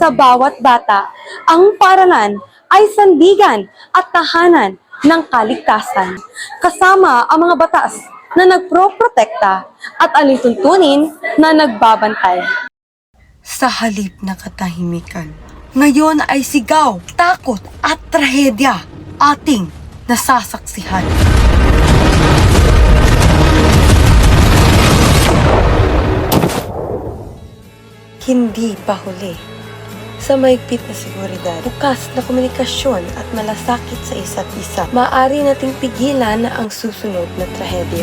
sa bawat bata, ang paaralan ay sandigan at tahanan ng kaligtasan, kasama ang mga batas na nagproprotekta at alituntunin na nagbabantay. Sa halip na katahimikan, ngayon ay sigaw, takot at trahedya ating nasasaksihan. Hindi pa huli. Sa maigpit na seguridad, bukas na komunikasyon at malasakit sa isa't isa, maaari nating pigilan na ang susunod na trahedya.